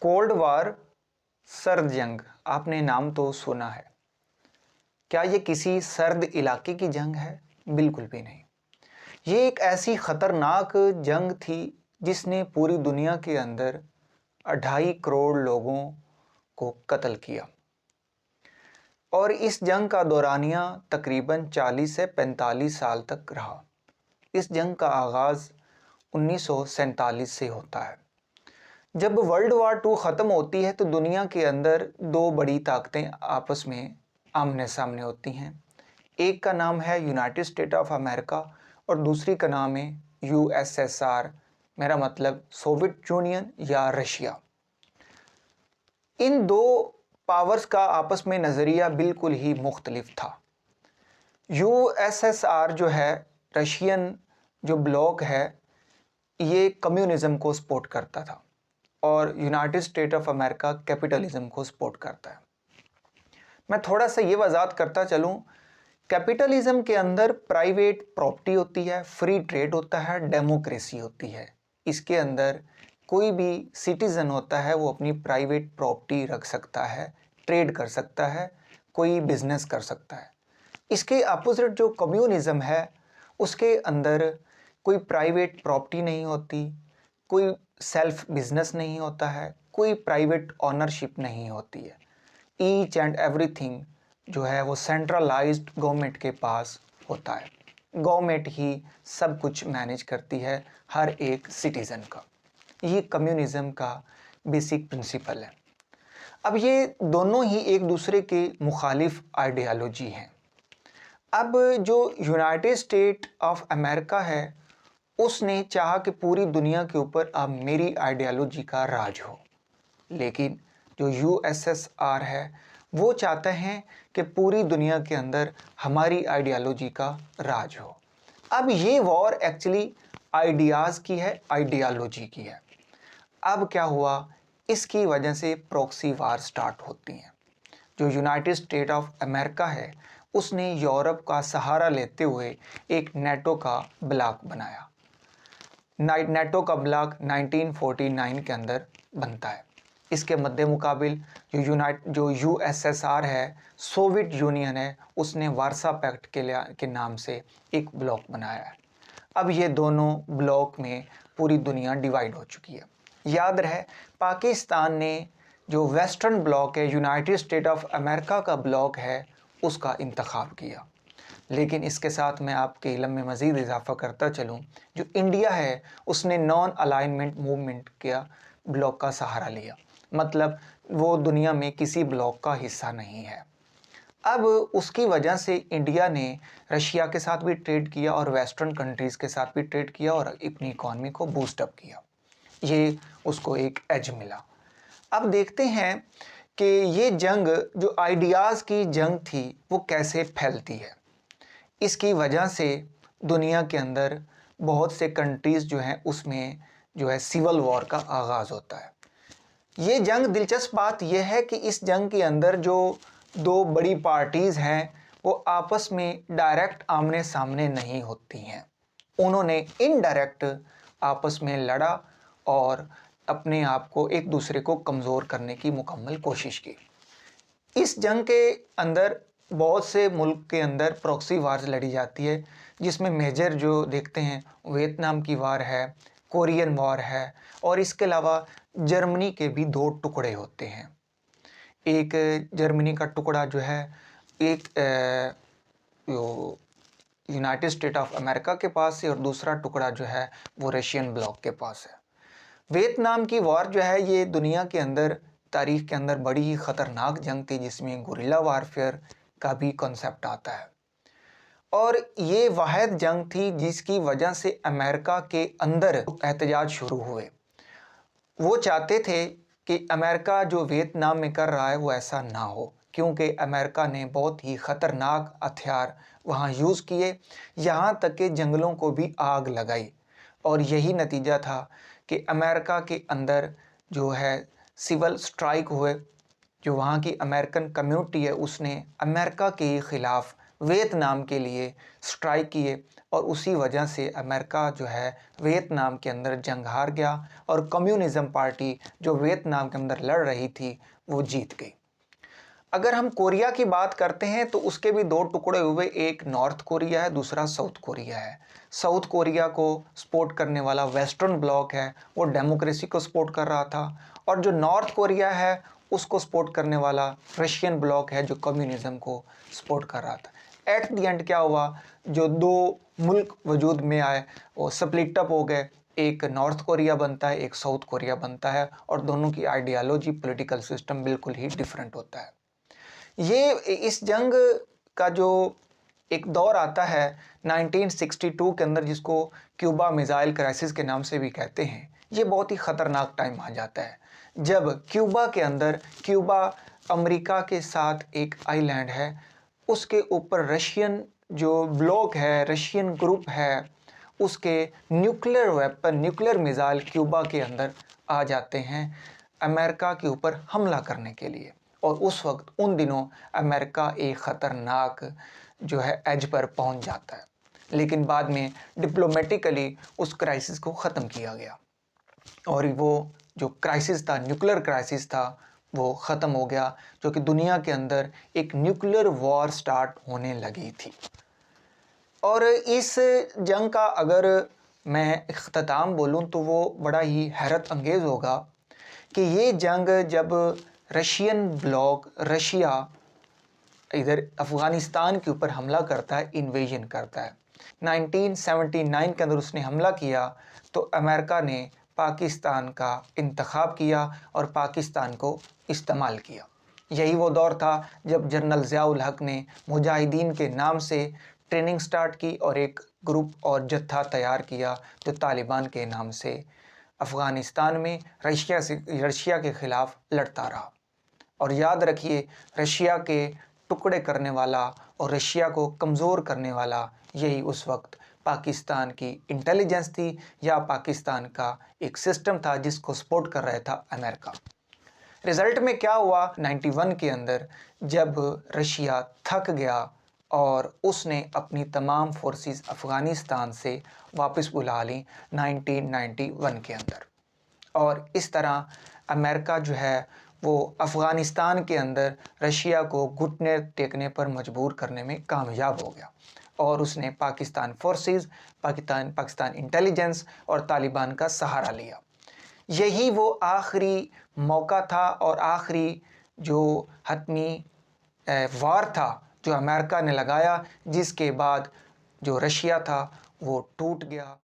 Cold war, सर्द जंग, आपने नाम तो सुना है। क्या ये किसी सर्द इलाके की जंग है? बिल्कुल भी नहीं। ये एक ऐसी खतरनाक जंग थी जिसने पूरी दुनिया के अंदर 2.5 करोड़ लोगों को कत्ल किया और इस जंग का दौरानिया तकरीबन 40 से 45 साल तक रहा। इस जंग का आगाज़ 1947 से होता है। जब वर्ल्ड वार 2 ख़त्म होती है तो दुनिया के अंदर दो बड़ी ताकतें आपस में आमने सामने होती हैं। एक का नाम है यूनाइटेड स्टेट ऑफ अमेरिका और दूसरी का नाम है यूएसएसआर, मेरा मतलब सोवियत यूनियन या रशिया। इन दो पावर्स का आपस में नज़रिया बिल्कुल ही मुख्तलिफ था। यूएसएसआर जो है, रशियन जो ब्लॉक है, ये कम्युनिज़म को सपोर्ट करता था और United state of America capitalism को सपोर्ट करता है। मैं थोड़ा सा ये वजाहत करता चलूँ, कैपिटलिज्म के अंदर प्राइवेट प्रॉपर्टी होती है, फ्री ट्रेड होता है, डेमोक्रेसी होती है। इसके अंदर कोई भी सिटीज़न होता है वो अपनी प्राइवेट प्रॉपर्टी रख सकता है, ट्रेड कर सकता है, कोई बिजनेस कर सकता है। इसके अपोजिट जो कम्युनिज़म है उसके अंदर कोई प्राइवेट प्रॉपर्टी नहीं होती, कोई सेल्फ बिजनेस नहीं होता है, कोई प्राइवेट ऑनरशिप नहीं होती है। ईच एंड एवरीथिंग जो है वो सेंट्रलाइज्ड गवर्नमेंट के पास होता है। गवर्नमेंट ही सब कुछ मैनेज करती है हर एक सिटीज़न का। ये कम्युनिज़म का बेसिक प्रिंसिपल है। अब ये दोनों ही एक दूसरे के मुखालिफ आइडियालॉजी हैं। अब जो यूनाइटेड स्टेट ऑफ अमेरिका है उसने चाहा कि पूरी दुनिया के ऊपर अब मेरी आइडियालॉजी का राज हो, लेकिन जो यूएसएसआर है वो चाहते हैं कि पूरी दुनिया के अंदर हमारी आइडियालॉजी का राज हो। अब ये वॉर एक्चुअली आइडियाज़ की है, आइडियालॉजी की है। अब क्या हुआ, इसकी वजह से प्रॉक्सी वार स्टार्ट होती हैं। जो यूनाइटेड स्टेट ऑफ अमेरिका है उसने यूरोप का सहारा लेते हुए एक नेटो का ब्लॉक बनाया। नेटो का ब्लॉक 1949 के अंदर बनता है। इसके मद्दे मुकाबिल जो यूएसएसआर है, सोवियत यूनियन है, उसने वारसा पैक्ट के नाम से एक ब्लॉक बनाया है। अब ये दोनों ब्लॉक में पूरी दुनिया डिवाइड हो चुकी है। याद रहे, पाकिस्तान ने जो वेस्टर्न ब्लॉक है, यूनाइटेड स्टेट ऑफ अमेरिका का ब्लॉक है, उसका इंतखाब किया। लेकिन इसके साथ मैं आपके इल्म में मज़ीद इजाफ़ा करता चलूँ, जो इंडिया है उसने नॉन अलाइनमेंट मूवमेंट का ब्लॉक का सहारा लिया, मतलब वो दुनिया में किसी ब्लॉक का हिस्सा नहीं है। अब उसकी वजह से इंडिया ने रशिया के साथ भी ट्रेड किया और वेस्टर्न कंट्रीज़ के साथ भी ट्रेड किया और अपनी इकॉनमी को बूस्टअप किया। ये उसको एक एज मिला। अब देखते हैं कि ये जंग जो आइडियाज़ की जंग थी वो कैसे फैलती है। इसकी वजह से दुनिया के अंदर बहुत से कंट्रीज़ जो हैं उसमें जो है सिविल वॉर का आगाज़ होता है। ये जंग, दिलचस्प बात यह है कि इस जंग के अंदर जो दो बड़ी पार्टीज़ हैं वो आपस में डायरेक्ट आमने सामने नहीं होती हैं। उन्होंने इनडायरेक्ट आपस में लड़ा और अपने आप को एक दूसरे को कमज़ोर करने की मुकम्मल कोशिश की। इस जंग के अंदर बहुत से मुल्क के अंदर प्रॉक्सी वार्स लड़ी जाती है, जिसमें मेजर जो देखते हैं वियतनाम की वार है, कोरियन वॉर है और इसके अलावा जर्मनी के भी दो टुकड़े होते हैं। एक जर्मनी का टुकड़ा जो है एक यूनाइटेड स्टेट ऑफ अमेरिका के पास है और दूसरा टुकड़ा जो है वो रशियन ब्लॉक के पास है। वियतनाम की वॉर जो है ये दुनिया के अंदर, तारीख़ के अंदर बड़ी ही ख़तरनाक जंग थी, जिसमें गुरिल्ला वारफेयर का भी कॉन्सेप्ट आता है। और ये वाहिद जंग थी जिसकी वजह से अमेरिका के अंदर एहतजाज शुरू हुए। वो चाहते थे कि अमेरिका जो वियतनाम में कर रहा है वो ऐसा ना हो, क्योंकि अमेरिका ने बहुत ही ख़तरनाक हथियार वहाँ यूज़ किए, यहाँ तक कि जंगलों को भी आग लगाई। और यही नतीजा था कि अमेरिका के अंदर जो है सिविल स्ट्राइक हुए। जो वहाँ की अमेरिकन कम्युनिटी है उसने अमेरिका के ख़िलाफ़ वियतनाम के लिए स्ट्राइक किए और उसी वजह से अमेरिका जो है वियतनाम के अंदर जंग हार गया और कम्युनिज्म पार्टी जो वियतनाम के अंदर लड़ रही थी वो जीत गई। अगर हम कोरिया की बात करते हैं तो उसके भी दो टुकड़े हुए, एक नॉर्थ कोरिया है, दूसरा साउथ कोरिया है। साउथ कोरिया को सपोर्ट करने वाला वेस्टर्न ब्लॉक है, वो डेमोक्रेसी को सपोर्ट कर रहा था, और जो नॉर्थ कोरिया है उसको सपोर्ट करने वाला रशियन ब्लॉक है जो कम्युनिज्म को सपोर्ट कर रहा था। एट द एंड क्या हुआ, जो दो मुल्क वजूद में आए वो स्प्लिट अप हो गए, एक नॉर्थ कोरिया बनता है, एक साउथ कोरिया बनता है, और दोनों की आइडियालॉजी, पॉलिटिकल सिस्टम बिल्कुल ही डिफरेंट होता है। ये इस जंग का जो एक दौर आता है 1962 के अंदर, जिसको क्यूबा मिसाइल क्राइसिस के नाम से भी कहते हैं, ये बहुत ही ख़तरनाक टाइम आ जाता है जब क्यूबा के अंदर, क्यूबा अमेरिका के साथ एक आइलैंड है, उसके ऊपर रशियन जो ब्लॉक है, रशियन ग्रुप है, उसके nuclear weapon, nuclear missile Cuba के अंदर आ जाते हैं अमेरिका के ऊपर हमला करने के लिए। और उस वक्त, उन दिनों अमेरिका एक ख़तरनाक जो है एज पर पहुंच जाता है, लेकिन बाद में डिप्लोमेटिकली उस क्राइसिस को ख़त्म किया गया और वो जो क्राइसिस था, न्यूक्लियर क्राइसिस था, वो ख़त्म हो गया, जो कि दुनिया के अंदर एक न्यूक्लियर वॉर स्टार्ट होने लगी थी। और इस जंग का अगर मैं इख्तिताम बोलूं तो वो बड़ा ही हैरत अंगेज़ होगा कि ये जंग जब रशियन ब्लॉक, रशिया इधर अफ़गानिस्तान के ऊपर हमला करता है, इन्वेजन करता है, 1979 के अंदर उसने हमला किया, तो अमेरिका ने पाकिस्तान का इंतखाब किया और पाकिस्तान को इस्तेमाल किया। यही वो दौर था जब जनरल ज़ियाउल हक ने मुजाहिदीन के नाम से ट्रेनिंग स्टार्ट की और एक ग्रुप और जत्था तैयार किया जो तालिबान के नाम से अफ़गानिस्तान में रशिया के ख़िलाफ़ लड़ता रहा। और याद रखिए, रशिया के टुकड़े करने वाला और रशिया को कमज़ोर करने वाला यही उस वक्त पाकिस्तान की इंटेलिजेंस थी, या पाकिस्तान का एक सिस्टम था जिसको सपोर्ट कर रहा था अमेरिका। रिज़ल्ट में क्या हुआ, 91 के अंदर जब रशिया थक गया और उसने अपनी तमाम फोर्सेस अफ़गानिस्तान से वापस बुला ली 1991 के अंदर, और इस तरह अमेरिका जो है वो अफ़गानिस्तान के अंदर रशिया को घुटने टेकने पर मजबूर करने में कामयाब हो गया, और उसने पाकिस्तान फोर्सेस, पाकिस्तान इंटेलिजेंस और तालिबान का सहारा लिया। यही वो आखिरी मौका था और आखिरी जो हतमी वार था जो अमेरिका ने लगाया, जिसके बाद जो रशिया था वो टूट गया।